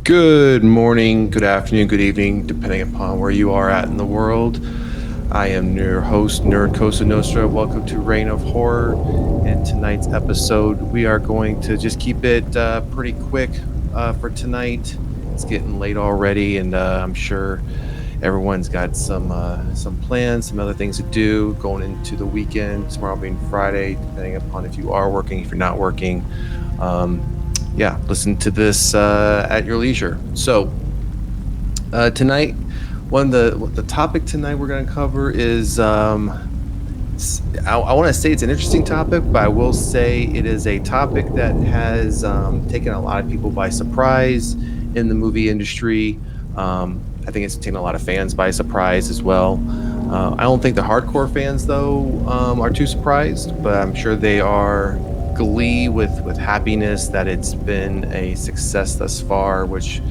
Good morning, good afternoon, good evening, depending upon where you are at in the world. I am your host, Nerd Cosa Nostra. Welcome to Reign of Horror. And tonight's episode, we are going to just keep it pretty quick for tonight. It's getting late already, and I'm sure everyone's got some plans, some other things to do going into the weekend. Tomorrow being Friday, depending upon if you are working, if you're not working. Yeah, listen to this at your leisure. So tonight, the topic tonight we're going to cover is I want to say it's an interesting topic, but I will say it is a topic that has taken a lot of people by surprise in the movie industry. I think it's taken a lot of fans by surprise as well. I don't think the hardcore fans though are too surprised, but I'm sure they are glee with happiness that it's been a success thus far, which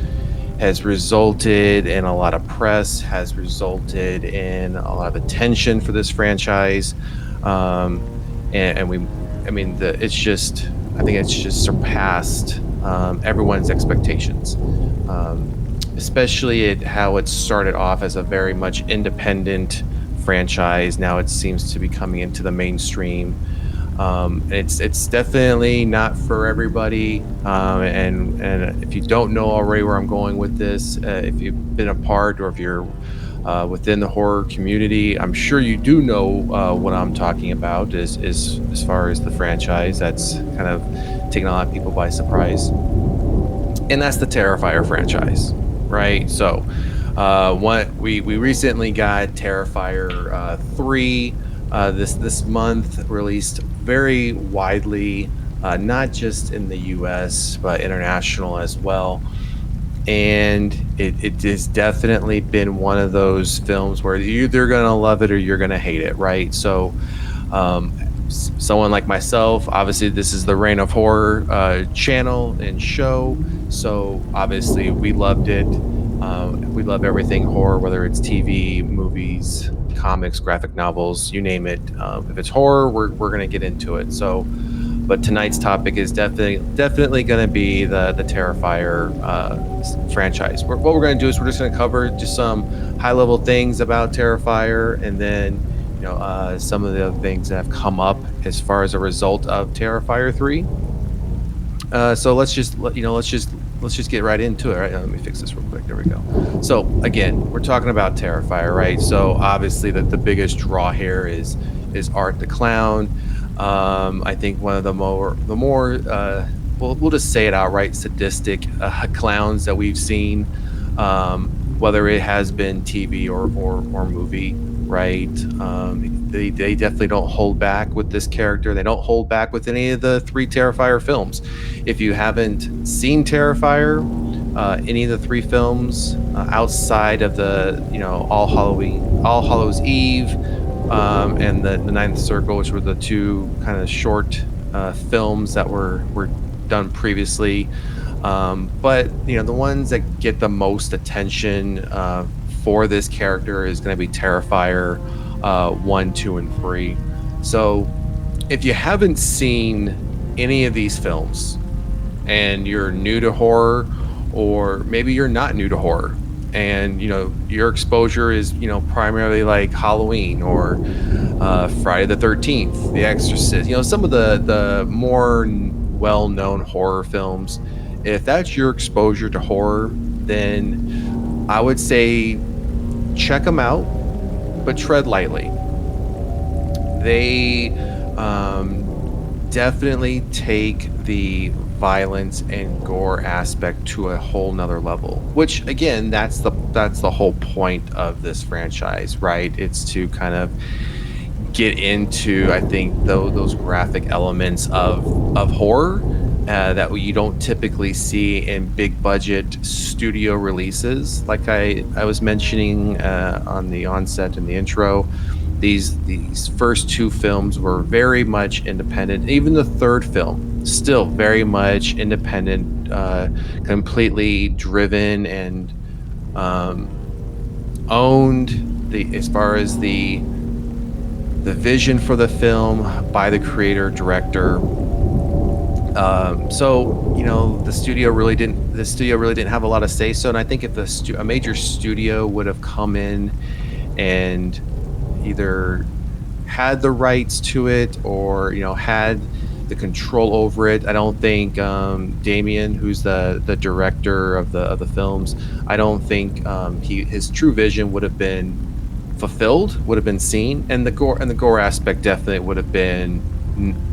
has resulted in a lot of press, has resulted in a lot of attention for this franchise. um, and we I mean I think it's just surpassed everyone's expectations, um, especially how it started off as a very much independent franchise. Now it seems to be coming into the mainstream. It's definitely not for everybody. And if you don't know already where I'm going with this, if you've been a part or if you're within the horror community, I'm sure you do know what I'm talking about. Is as far as the franchise that's kind of taken a lot of people by surprise, and that's the Terrifier franchise, right? So, one we recently got Terrifier 3 this month, released very widely, not just in the U.S. but international as well. And it has definitely been one of those films where you're either gonna love it or you're gonna hate it, right? So, someone like myself, obviously this is the Reign of Horror channel and show, so obviously we loved it. We love everything horror, whether it's TV, movies, comics, graphic novels, you name it. If it's horror, we're gonna get into it. So, but tonight's topic is definitely going to be the Terrifier franchise. What we're going to do is we're just going to cover just some high level things about Terrifier, and then some of the other things that have come up as far as a result of Terrifier 3. So let's just get right into it. Right, let me fix this real quick. There we go. So again, we're talking about Terrifier, right? So obviously the biggest draw here is Art the Clown. I think one of the more we'll just say it outright, sadistic clowns that we've seen, whether it has been TV or movie, right? They definitely don't hold back with this character. They don't hold back with any of the three Terrifier films. If you haven't seen Terrifier, any of the three films outside of the All Hallows Eve, and the Ninth Circle, which were the two kind of short films that were done previously. But the ones that get the most attention for this character is going to be Terrifier 1, 2, and 3. So if you haven't seen any of these films and you're new to horror, or maybe you're not new to horror, and your exposure is primarily like Halloween or Friday the 13th, The Exorcist, some of the more well-known horror films. If that's your exposure to horror, then I would say check them out, but tread lightly. They definitely take the violence and gore aspect to a whole nother level, which again, that's the whole point of this franchise, right? It's to kind of get into, I think, those graphic elements of horror that you don't typically see in big budget studio releases. Like I was mentioning on the onset in the intro, these first two films were very much independent. Even the third film, still very much independent, completely driven and owned as far as the vision for the film by the creator director. So the studio really didn't have a lot of say so, and I think if a major studio would have come in and either had the rights to it or had the control over it, I don't think Damien, who's the director of the films, I don't think his true vision would have been fulfilled, would have been seen, and the gore aspect definitely would have been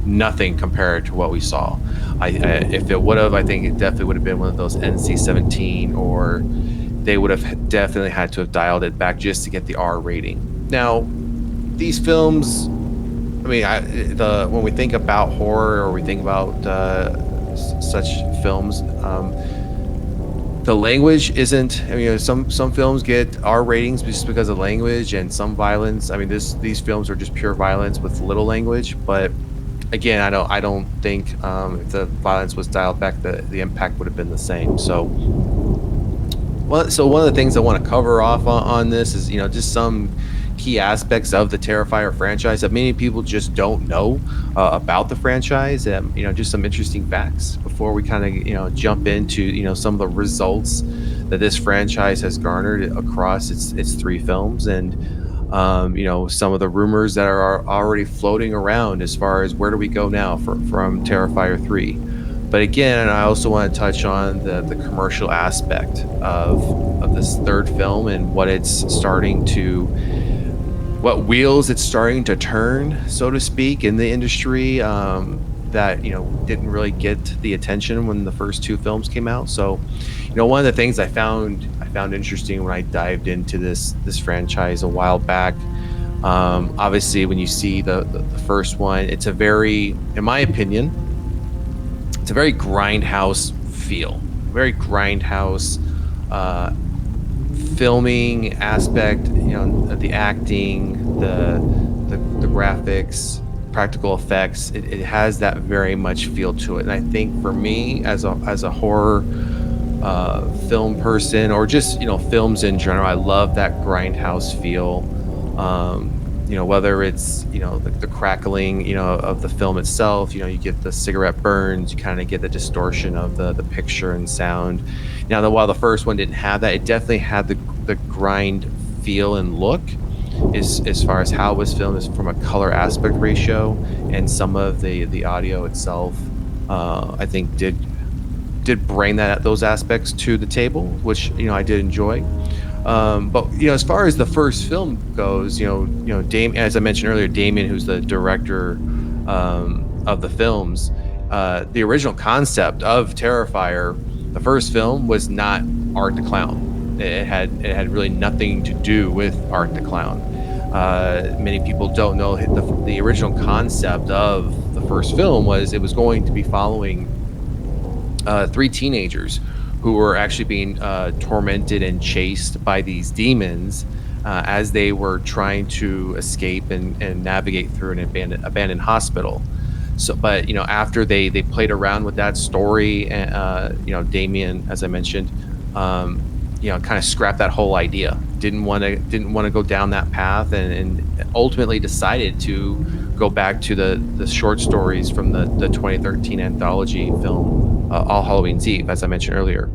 nothing compared to what we saw. If it would have, I think it definitely would have been one of those NC-17, or they would have definitely had to have dialed it back just to get the R rating. Now, these films, I mean, the when we think about horror or we think about such films, the language isn't. I mean, some films get R ratings just because of language, and some violence. I mean, these films are just pure violence with little language. But again, I don't think if the violence was dialed back, the impact would have been the same. So one of the things I want to cover off on this is just some key aspects of the Terrifier franchise that many people just don't know about the franchise, and just some interesting facts before we kind of jump into some of the results that this franchise has garnered across its three films, and some of the rumors that are already floating around as far as where do we go now from Terrifier 3. But again, I also want to touch on the commercial aspect of this third film and what wheels it's starting to turn, so to speak, in the industry, that didn't really get the attention when the first two films came out. So, one of the things I found interesting when I dived into this franchise a while back. Obviously, when you see the first one, it's a very, in my opinion, it's a very grindhouse feel, very grindhouse filming aspect. The acting, the graphics, practical effects. It has that very much feel to it, and I think for me as a horror film person, or just films in general, I love that grindhouse feel. Whether it's the crackling of the film itself, you get the cigarette burns, you kind of get the distortion of the picture and sound. Now, while the first one didn't have that, it definitely had the grind feel and look, as far as how it was filmed, is from a color aspect ratio, and some of the audio itself, I think did bring those aspects to the table, which I did enjoy. But as far as the first film goes, as I mentioned earlier, Damien, who's the director of the films, the original concept of Terrifier, the first film, was not Art the Clown. It had really nothing to do with Art the Clown. Many people don't know the original concept of the first film was it was going to be following three teenagers who were actually being tormented and chased by these demons as they were trying to escape and navigate through an abandoned hospital. So, but after they played around with that story, and Damien, as I mentioned, kind of scrapped that whole idea. Didn't want to go down that path, and ultimately decided to go back to the short stories from the 2013 anthology film All Halloween's Eve, as I mentioned earlier,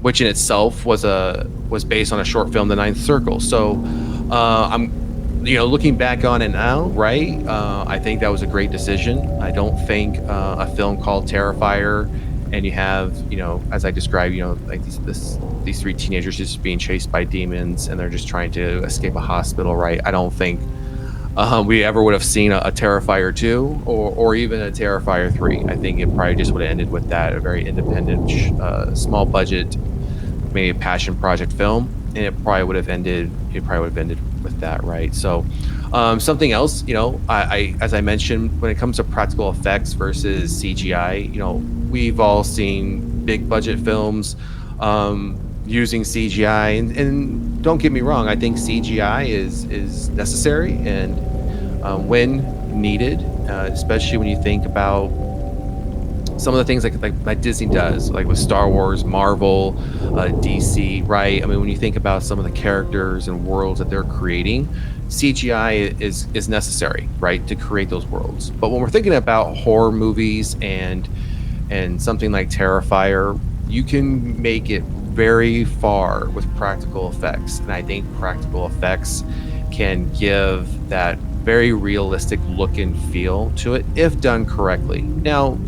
which in itself was based on a short film, The Ninth Circle. So I'm looking back on it now, right? I think that was a great decision. I don't think a film called Terrifier, and you have, as I described, like these three teenagers just being chased by demons, and they're just trying to escape a hospital, right? I don't think we ever would have seen a Terrifier 2 or even a Terrifier 3. I think it probably just would have ended with that, a very independent, small budget, maybe a passion project film, and it probably would have ended with that, right? So something else, I as I mentioned, when it comes to practical effects versus CGI, we've all seen big budget films using CGI, and don't get me wrong, I think CGI is necessary, and when needed, especially when you think about some of the things like Disney does, like with Star Wars, Marvel, DC, right? I mean, when you think about some of the characters and worlds that they're creating, CGI is necessary, right, to create those worlds. But when we're thinking about horror movies and something like Terrifier, you can make it very far with practical effects, and I think practical effects can give that very realistic look and feel to it if done correctly. Now,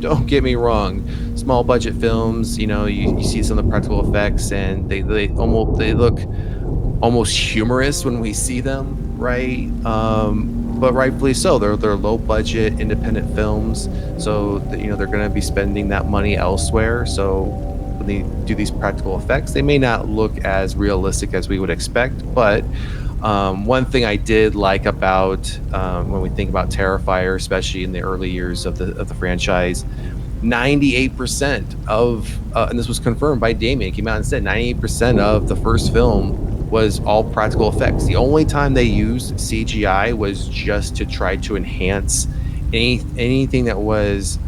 don't get me wrong, small budget films, you see some of the practical effects and they look almost humorous when we see them, right? But rightfully so. They're low budget independent films, so they're going to be spending that money elsewhere. So when they do these practical effects, they may not look as realistic as we would expect. But one thing I did like about when we think about Terrifier, especially in the early years of the franchise, 98% of and this was confirmed by Damien, came out and said 98% of the first film was all practical effects. The only time they used CGI was just to try to enhance anything that was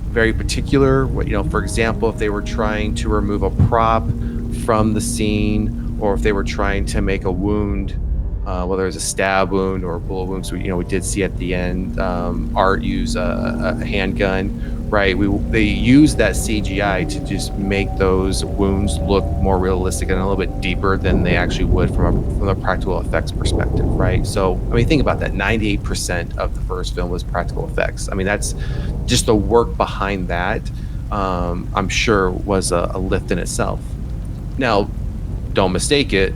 very particular. For example, if they were trying to remove a prop from the scene, or if they were trying to make a wound, whether it was a stab wound or a bullet wound. So we did see at the end Art use a handgun, right? They used that CGI to just make those wounds look more realistic and a little bit deeper than they actually would from a practical effects perspective, right? So I mean, think about that. 98% of the first film was practical effects. I mean, that's just the work behind that. I'm sure was a lift in itself. Now, don't mistake it.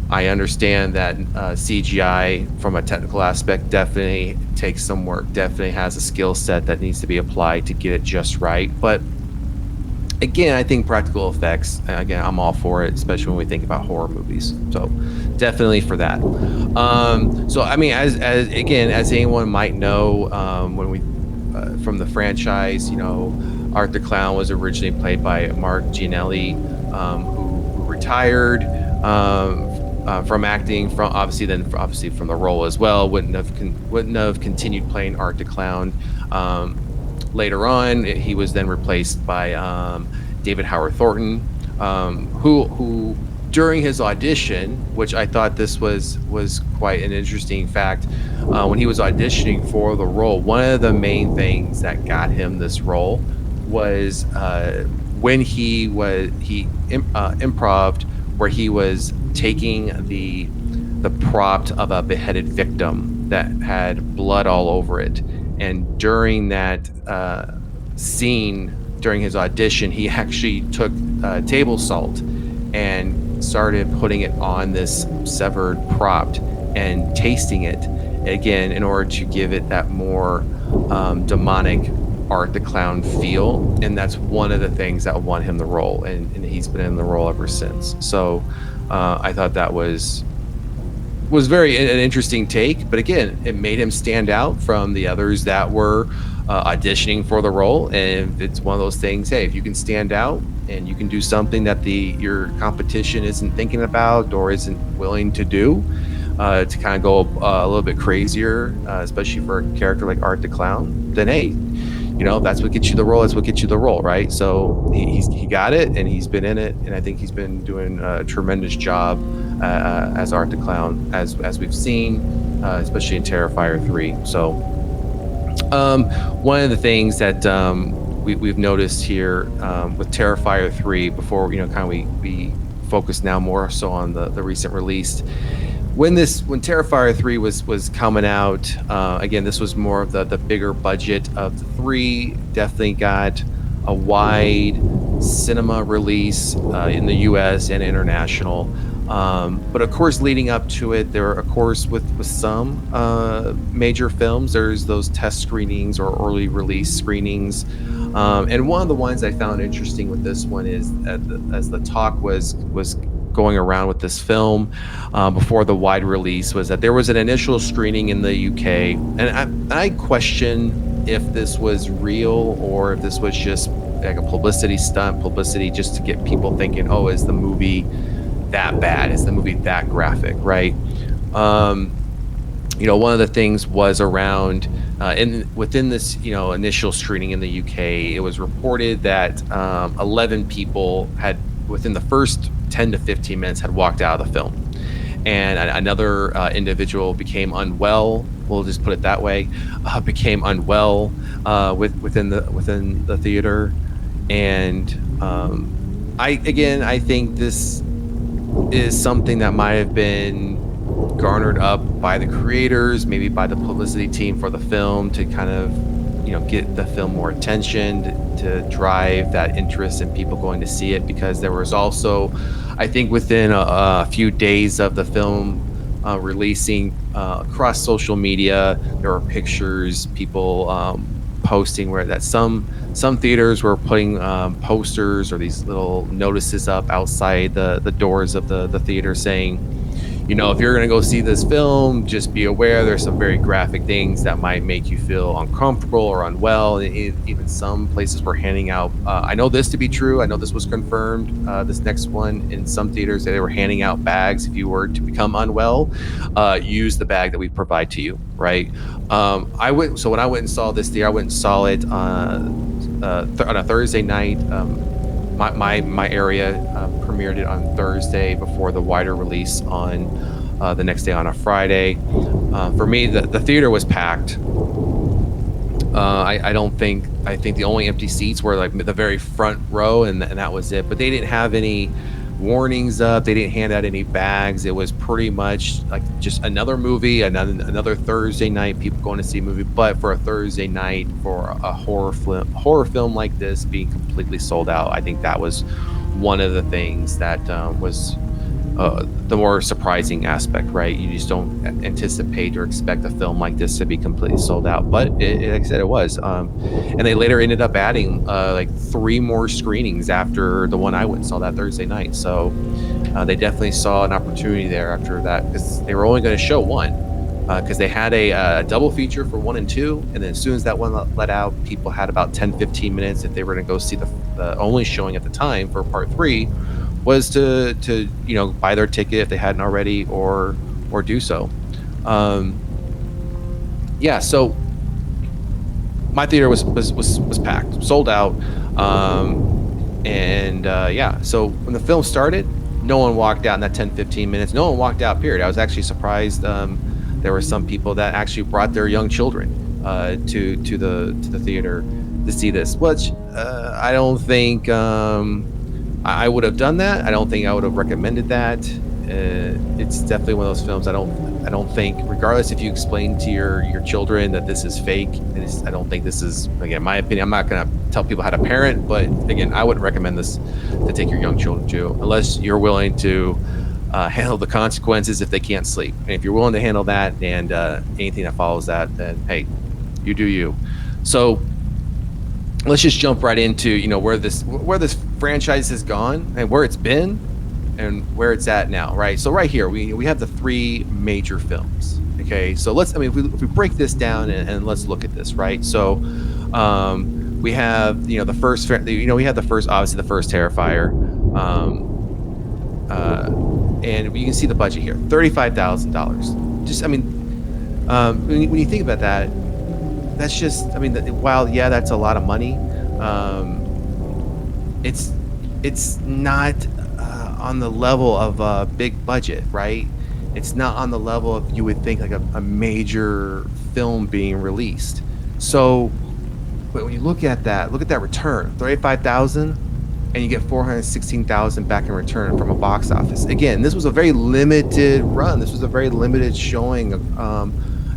I understand that CGI from a technical aspect definitely takes some work, definitely has a skill set that needs to be applied to get it just right. But again, I think practical effects, again, I'm all for it, especially when we think about horror movies. So definitely for that. So, I mean, as anyone might know, when we, from the franchise, Art the Clown was originally played by Mark Gianelli, who retired from acting, from obviously from the role as well. Wouldn't have continued playing Art the Clown. Later on, he was then replaced by David Howard Thornton, who during his audition, which I thought this was quite an interesting fact, when he was auditioning for the role, one of the main things that got him this role was when he improved, where he was taking the prop of a beheaded victim that had blood all over it, and during that scene, during his audition, he actually took table salt and started putting it on this severed prop and tasting it again in order to give it that more demonic Art the Clown feel. And that's one of the things that won him the role, and he's been in the role ever since. So I thought that was very an interesting take, but again, it made him stand out from the others that were auditioning for the role. And it's one of those things, hey, if you can stand out and you can do something that your competition isn't thinking about or isn't willing to do, to kind of go a little bit crazier, especially for a character like Art the Clown, then hey, that's what gets you the role. That's what gets you the role, right? So he got it, and he's been in it, and I think he's been doing a tremendous job as Art the Clown, as we've seen, especially in Terrifier 3. So one of the things that we've noticed here with Terrifier 3, before we focus now more so on the recent release. When Terrifier 3 was coming out, again, this was more of the bigger budget of the three. Definitely got a wide cinema release in the U.S. and international. But of course, leading up to it, there are, of course, with some major films, there's those test screenings or early release screenings. And one of the ones I found interesting with this one is, as the talk was going around with this film before the wide release, was that there was an initial screening in the UK, and I question if this was real or if this was just like a publicity stunt, just to get people thinking, oh, is the movie that bad? Is the movie that graphic, right? One of the things was around in within this, initial screening in the UK, it was reported that 11 people had within the first 10 to 15 minutes had walked out of the film, and another individual became unwell. We'll just put it that way. Became unwell within the theater, and I think this is something that might have been garnered up by the creators, maybe by the publicity team for the film to kind of, get the film more attention, to drive that interest in people going to see it. Because there was also, I think, within a few days of the film releasing across social media, there were pictures, people posting where that some theaters were putting posters or these little notices up outside the doors of the theater saying, if you're going to go see this film, just be aware there's some very graphic things that might make you feel uncomfortable or unwell. Even some places were handing out, I know this to be true, I know this was confirmed, this next one, in some theaters they were handing out bags. If you were to become unwell, use the bag that we provide to you, right? So when I went and saw this theater, I went and saw it on a Thursday night. My area premiered it on Thursday before the wider release on the next day on a Friday. For me, the theater was packed. I think the only empty seats were like the very front row, and that was it. But they didn't have any warnings up. They didn't hand out any bags. It was pretty much like just another movie, another Thursday night, people going to see a movie. But for a Thursday night, for a horror film like this being completely sold out, I think that was one of the things that was the more surprising aspect, right? You just don't anticipate or expect a film like this to be completely sold out, but like I said, it was. And they later ended up adding like 3 more screenings after the one I went and saw that Thursday night. So they definitely saw an opportunity there after that, because they were only going to show one, because they had a double feature for 1 and 2, and then as soon as that one let out, people had about 10-15 minutes if they were going to go see the only showing at the time for part 3 was to buy their ticket if they hadn't already, or do so. So my theater was packed, sold out. So when the film started, no one walked out in that 10-15 minutes. No one walked out, period. I was actually surprised. There were some people that actually brought their young children to the theater to see this, which I don't think I would have done that. I don't think I would have recommended that. It's definitely one of those films I don't think, regardless if you explain to your children that this is fake, I don't think this is, again, in my opinion, I'm not going to tell people how to parent, but again, I wouldn't recommend this to take your young children to, unless you're willing to handle the consequences if they can't sleep. And if you're willing to handle that and anything that follows that, then hey, you do you. So let's just jump right into where this franchise has gone and where it's been and where it's at now, right? So right here we have the 3 major films. Okay, so if we break this down and let's look at this, right? So we have the first, we had the first, obviously the first Terrifier, and you can see the budget here, $35,000. Just when you think about that, that's just, while that's a lot of money, it's not on the level of a big budget, right? It's not on the level of, you would think, like a major film being released. So, but when you look at that return, 35,000, and you get 416,000 back in return from a box office. Again, this was a very limited run. This was a very limited showing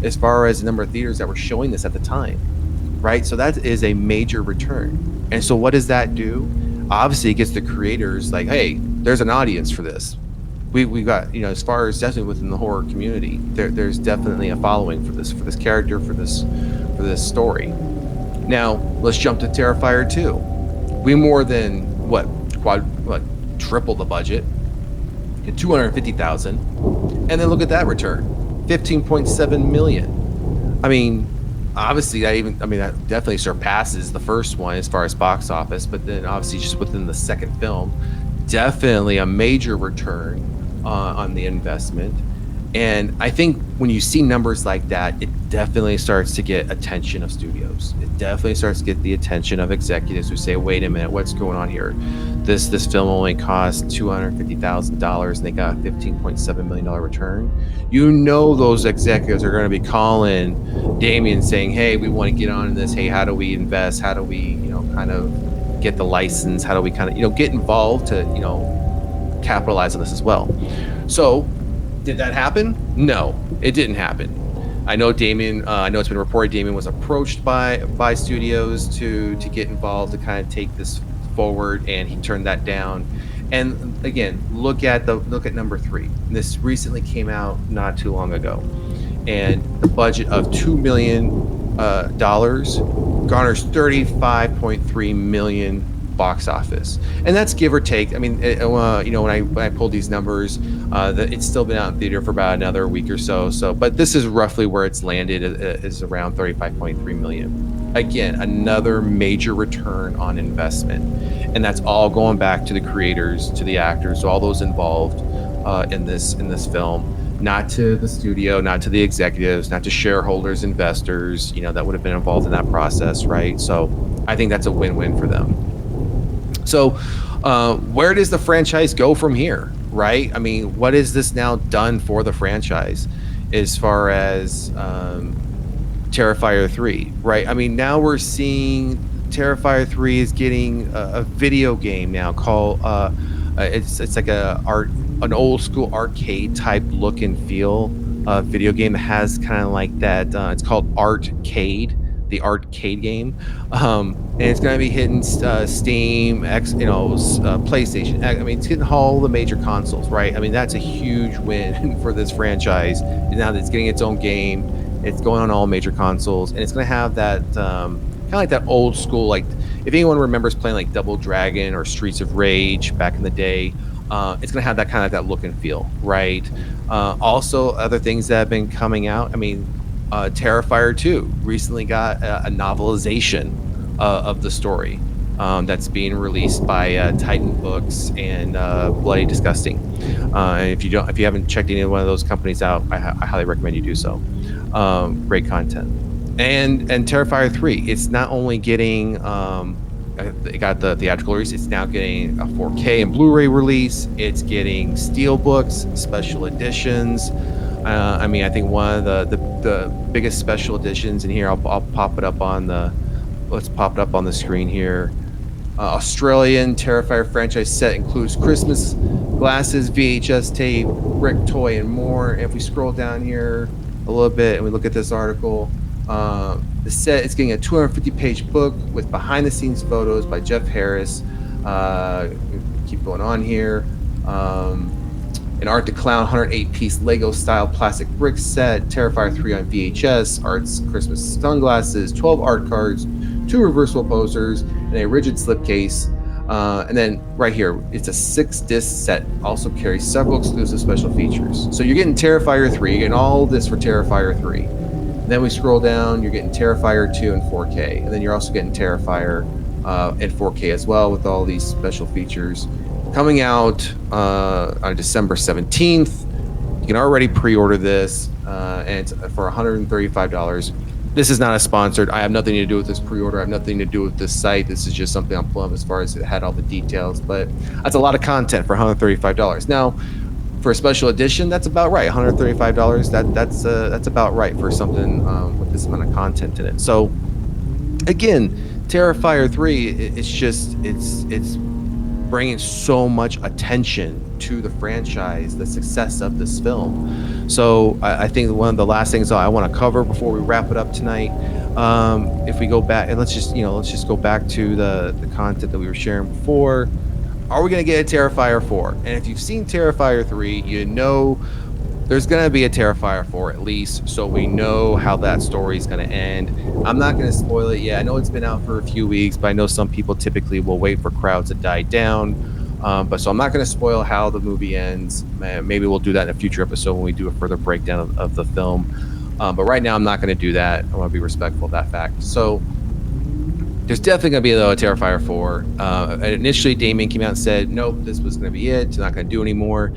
as far as the number of theaters that were showing this at the time, right? So that is a major return. And so what does that do? Obviously, it gets the creators like, hey, there's an audience for this. We got, as far as definitely within the horror community, there's definitely a following for this character, for this story. Now let's jump to Terrifier 2. We more than triple the budget at 250,000, and then look at that return, 15.7 million. Obviously that definitely surpasses the first one as far as box office, but then obviously just within the second film, definitely a major return on the investment. And I think when you see numbers like that, it definitely starts to get attention of studios. It definitely starts to get the attention of executives who say, "Wait a minute, what's going on here? This film only cost $250,000 and they got a $15.7 million return." You know those executives are going to be calling Damien saying, "Hey, we want to get on this. Hey, how do we invest? How do we, kind of get the license? How do we kind of, get involved to, capitalize on this as well?" So did that happen? No, it didn't happen. I know Damien. I know it's been reported Damien was approached by studios to get involved to kind of take this forward, and he turned that down. And again, look at number three. This recently came out not too long ago, and the budget of $2 million garners 35.3 million box office, and that's give or take. I mean, when I pulled these numbers, it's still been out in theater for about another week or so. But this is roughly where it's landed, is around 35.3 million. Again, another major return on investment, and that's all going back to the creators, to the actors, to all those involved in this film. Not to the studio, not to the executives, not to shareholders, investors, that would have been involved in that process, right? So I think that's a win-win for them. So, where does the franchise go from here, right? I mean, what is this now done for the franchise as far as Terrifier 3, right? I mean, now we're seeing Terrifier 3 is getting a video game now called it's like an old school arcade type look and feel video game that has kind of like that. It's called Artcade, the arcade game, and it's going to be hitting Steam, PlayStation. I mean, it's hitting all the major consoles, right? I mean, that's a huge win for this franchise. Now that it's getting its own game, it's going on all major consoles, and it's going to have that kind of like that old school, like if anyone remembers playing like Double Dragon or Streets of Rage back in the day. It's going to have that kind of that look and feel, right? Also, other things that have been coming out. I mean, Terrifier 2 recently got a novelization of the story that's being released by Titan Books and Bloody Disgusting. And if you haven't checked any one of those companies out, I highly recommend you do so. Great content. And Terrifier 3, it's not only getting it got the theatrical release, it's now getting a 4K and Blu-ray release. It's getting steelbooks, special editions. I mean, I think one of the biggest special editions in here, I'll pop it up on let's pop it up on the screen here. Australian Terrifier franchise set includes Christmas glasses, VHS tape, brick toy, and more. If we scroll down here a little bit and we look at this article, the set is getting a 250-page book with behind-the-scenes photos by Jeff Harris. Keep going on here. An Art the Clown 108-piece Lego-style plastic brick set, Terrifier 3 on VHS, Art's Christmas sunglasses, 12 art cards, 2 reversible posters, and a rigid slipcase. And then right here, it's a 6-disc set. Also carries several exclusive special features. So you're getting Terrifier 3. You're getting all this for Terrifier 3. Then we scroll down, you're getting Terrifier 2 in 4K. And then you're also getting Terrifier in 4K as well with all these special features. Coming out on December 17th. You can already pre-order this, and it's for $135. This is not a sponsored. I have nothing to do with this pre-order. I have nothing to do with this site. This is just something I'm pulling up as far as it had all the details. But that's a lot of content for $135. Now, for a special edition, that's about right. $135. That's about right for something with this amount of content in it. So, again, Terrifier 3. It's bringing so much attention to the franchise, the success of this film. So I think one of the last things I want to cover before we wrap it up tonight, if we go back and let's just go back to the content that we were sharing before. Are we going to get a Terrifier 4? And if you've seen Terrifier 3, you know there's going to be a Terrifier 4 at least, so we know how that story is going to end. I'm not going to spoil it yet. I know it's been out for a few weeks, but I know some people typically will wait for crowds to die down. So I'm not going to spoil how the movie ends. Maybe we'll do that in a future episode when we do a further breakdown of the film. But right now, I'm not going to do that. I want to be respectful of that fact. So There's definitely going to be a Terrifier 4. Initially, Damien came out and said, nope, this was going to be it. It's not going to do anymore.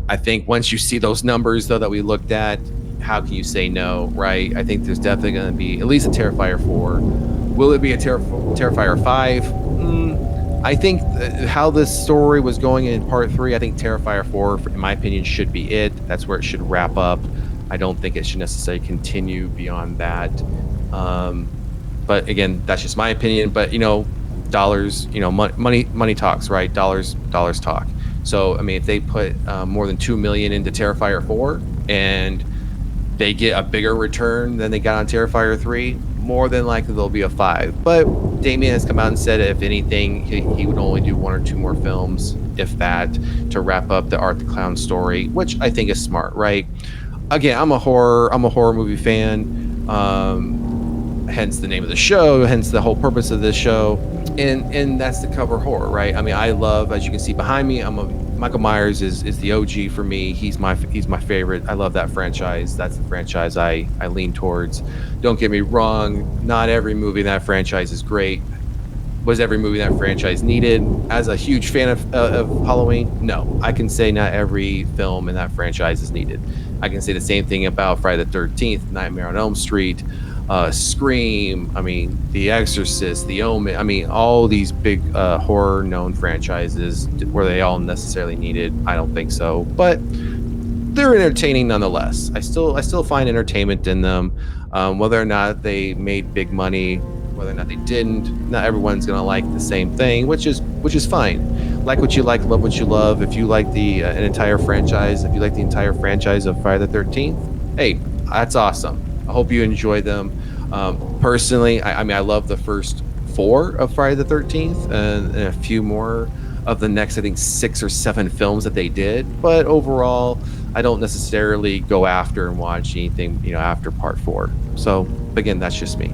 I think once you see those numbers, though, that we looked at, how can you say no, right? I think there's definitely going to be at least a Terrifier 4. Will it be a Terrifier 5? I think how this story was going in part 3, I think Terrifier 4, in my opinion, should be it. That's where it should wrap up. I don't think it should necessarily continue beyond that. But again, that's just my opinion. But dollars, money talks, right? Dollars talk. So I mean, if they put more than 2 million into Terrifier 4 and they get a bigger return than they got on Terrifier 3, more than likely there'll be a 5. But Damien has come out and said if anything, he would only do 1 or 2 more films, if that, to wrap up the Art the Clown story, which I think is smart, right? Again, I'm a horror movie fan. Hence the name of the show, hence the whole purpose of this show, and that's to cover horror, right? I mean, I love, as you can see behind me, Michael Myers is the OG for me. He's my favorite. I love that franchise. That's the franchise I lean towards. Don't get me wrong, not every movie in that franchise is great. Was every movie in that franchise needed? As a huge fan of Halloween, no. I can say not every film in that franchise is needed. I can say the same thing about Friday the 13th, Nightmare on Elm Street, Scream, I mean, The Exorcist, The Omen, I mean, all these big horror known franchises, were they all necessarily needed? I don't think so, but they're entertaining nonetheless. I still find entertainment in them, whether or not they made big money, whether or not they didn't. Not everyone's gonna like the same thing, which is fine. Like what you like, love what you love. If you like the an entire franchise, if you like the entire franchise of Friday the 13th, hey, that's awesome. I hope you enjoy them. Personally, I mean, I love the first 4 of Friday the 13th and a few more of the next, I think, 6 or 7 films that they did. But overall, I don't necessarily go after and watch anything, after part 4. So again, that's just me.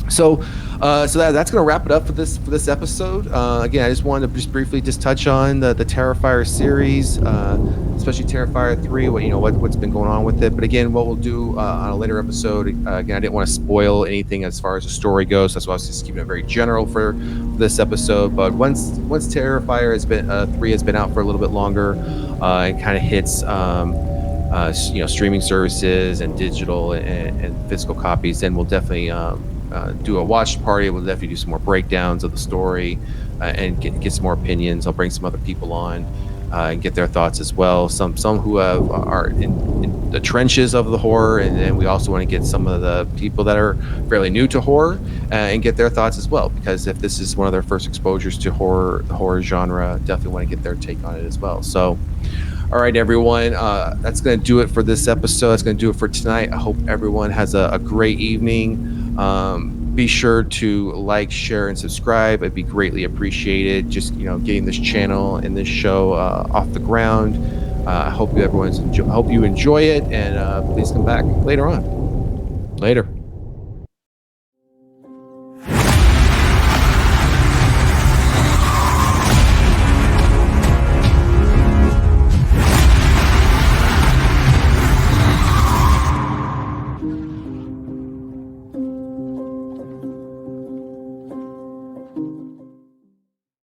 So that's going to wrap it up for this episode. Again, I just wanted to just briefly touch on the Terrifier series, especially Terrifier 3. What's been going on with it. But again, what we'll do on a later episode. Again, I didn't want to spoil anything as far as the story goes. That's why I was just keeping it very general for this episode. But once Terrifier 3 has been out for a little bit longer, and kind of hits streaming services and digital and physical copies, then we'll definitely do a watch party. We'll definitely do some more breakdowns of the story and get some more opinions. I'll bring some other people on and get their thoughts as well. Some who are in the trenches of the horror, and then we also want to get some of the people that are fairly new to horror and get their thoughts as well. Because if this is one of their first exposures to horror, the horror genre, definitely want to get their take on it as well. So, all right, everyone, that's going to do it for this episode. That's going to do it for tonight. I hope everyone has a great evening. Be sure to like, share, and subscribe. It'd be greatly appreciated. Just getting this channel and this show off the ground. I hope you enjoy it, and please come back later on. Later.